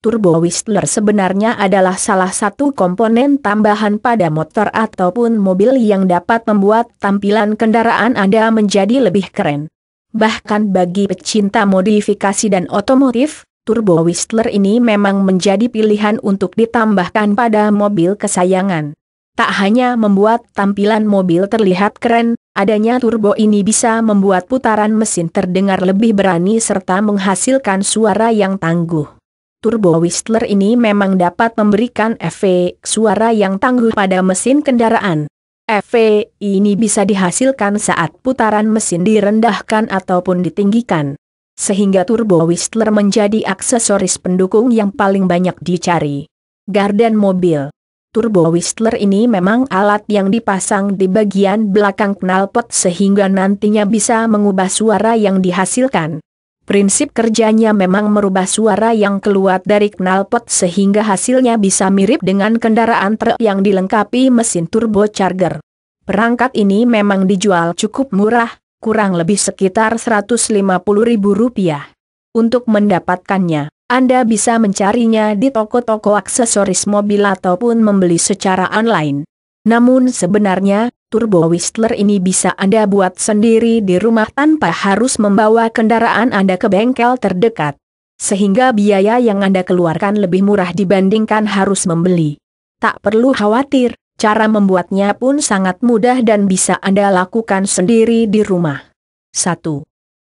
Turbo Whistler sebenarnya adalah salah satu komponen tambahan pada motor ataupun mobil yang dapat membuat tampilan kendaraan Anda menjadi lebih keren. Bahkan bagi pecinta modifikasi dan otomotif, Turbo Whistler ini memang menjadi pilihan untuk ditambahkan pada mobil kesayangan. Tak hanya membuat tampilan mobil terlihat keren, adanya turbo ini bisa membuat putaran mesin terdengar lebih berani serta menghasilkan suara yang tangguh. Turbo Whistler ini memang dapat memberikan efek suara yang tangguh pada mesin kendaraan. Efek ini bisa dihasilkan saat putaran mesin direndahkan ataupun ditinggikan. Sehingga Turbo Whistler menjadi aksesoris pendukung yang paling banyak dicari. Gardan mobil. Turbo Whistler ini memang alat yang dipasang di bagian belakang knalpot sehingga nantinya bisa mengubah suara yang dihasilkan. Prinsip kerjanya memang merubah suara yang keluar dari knalpot sehingga hasilnya bisa mirip dengan kendaraan truk yang dilengkapi mesin turbocharger. Perangkat ini memang dijual cukup murah, kurang lebih sekitar Rp150.000. Untuk mendapatkannya, Anda bisa mencarinya di toko-toko aksesoris mobil ataupun membeli secara online. Namun sebenarnya, Turbo Whistler ini bisa Anda buat sendiri di rumah tanpa harus membawa kendaraan Anda ke bengkel terdekat. Sehingga biaya yang Anda keluarkan lebih murah dibandingkan harus membeli. Tak perlu khawatir, cara membuatnya pun sangat mudah dan bisa Anda lakukan sendiri di rumah. 1.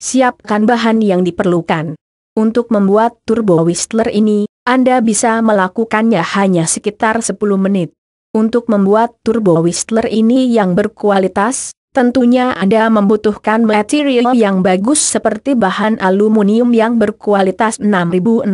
Siapkan bahan yang diperlukan. Untuk membuat Turbo Whistler ini, Anda bisa melakukannya hanya sekitar 10 menit. Untuk membuat Turbo Whistler ini yang berkualitas, tentunya Anda membutuhkan material yang bagus seperti bahan aluminium yang berkualitas 6061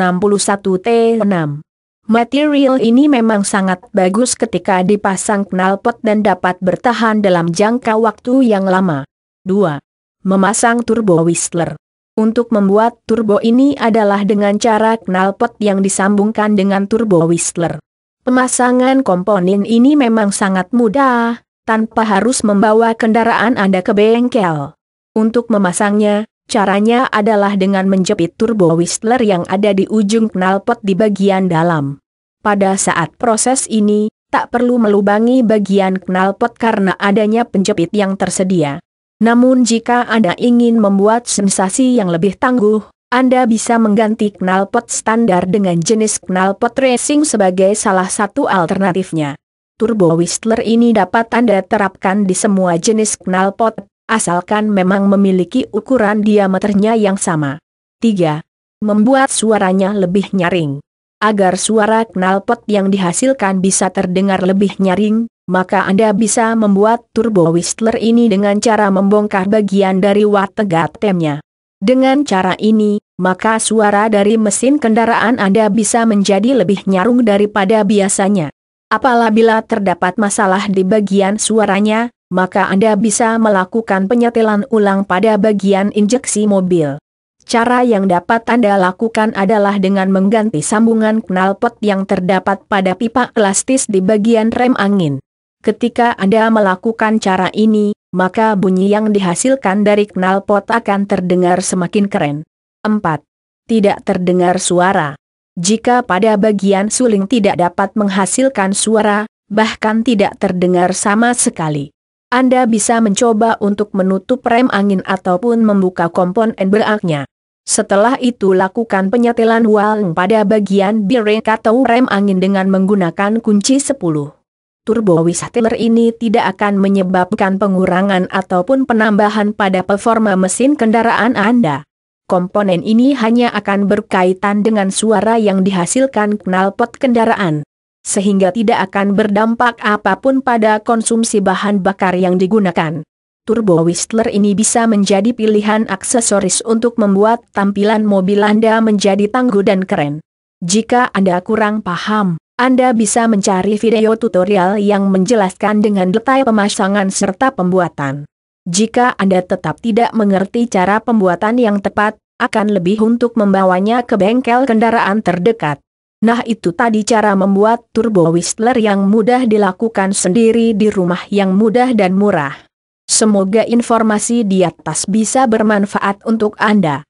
T6. Material ini memang sangat bagus ketika dipasang knalpot dan dapat bertahan dalam jangka waktu yang lama. 2. Memasang Turbo Whistler. Untuk membuat turbo ini adalah dengan cara knalpot yang disambungkan dengan Turbo Whistler. Pemasangan komponen ini memang sangat mudah, tanpa harus membawa kendaraan Anda ke bengkel. Untuk memasangnya, caranya adalah dengan menjepit Turbo Whistler yang ada di ujung knalpot di bagian dalam. Pada saat proses ini, tak perlu melubangi bagian knalpot karena adanya penjepit yang tersedia. Namun jika Anda ingin membuat sensasi yang lebih tangguh, Anda bisa mengganti knalpot standar dengan jenis knalpot racing sebagai salah satu alternatifnya. Turbo Whistler ini dapat Anda terapkan di semua jenis knalpot, asalkan memang memiliki ukuran diameternya yang sama. 3. Membuat suaranya lebih nyaring. Agar suara knalpot yang dihasilkan bisa terdengar lebih nyaring, maka Anda bisa membuat Turbo Whistler ini dengan cara membongkar bagian dari watt-gatemnya. Dengan cara ini, maka suara dari mesin kendaraan Anda bisa menjadi lebih nyaring daripada biasanya. Apabila terdapat masalah di bagian suaranya, maka Anda bisa melakukan penyetelan ulang pada bagian injeksi mobil. Cara yang dapat Anda lakukan adalah dengan mengganti sambungan knalpot yang terdapat pada pipa elastis di bagian rem angin. Ketika Anda melakukan cara ini, maka bunyi yang dihasilkan dari knalpot akan terdengar semakin keren. 4. Tidak terdengar suara. Jika pada bagian suling tidak dapat menghasilkan suara, bahkan tidak terdengar sama sekali, Anda bisa mencoba untuk menutup rem angin ataupun membuka komponen beraknya. Setelah itu lakukan penyetelan ulang pada bagian bearing atau rem angin dengan menggunakan kunci 10. Turbo Whistler ini tidak akan menyebabkan pengurangan ataupun penambahan pada performa mesin kendaraan Anda. Komponen ini hanya akan berkaitan dengan suara yang dihasilkan knalpot kendaraan, sehingga tidak akan berdampak apapun pada konsumsi bahan bakar yang digunakan. Turbo Whistler ini bisa menjadi pilihan aksesoris untuk membuat tampilan mobil Anda menjadi tangguh dan keren. Jika Anda kurang paham, Anda bisa mencari video tutorial yang menjelaskan dengan detail pemasangan serta pembuatan. Jika Anda tetap tidak mengerti cara pembuatan yang tepat, akan lebih untuk membawanya ke bengkel kendaraan terdekat. Nah, itu tadi cara membuat Turbo Whistler yang mudah dilakukan sendiri di rumah, yang mudah dan murah. Semoga informasi di atas bisa bermanfaat untuk Anda.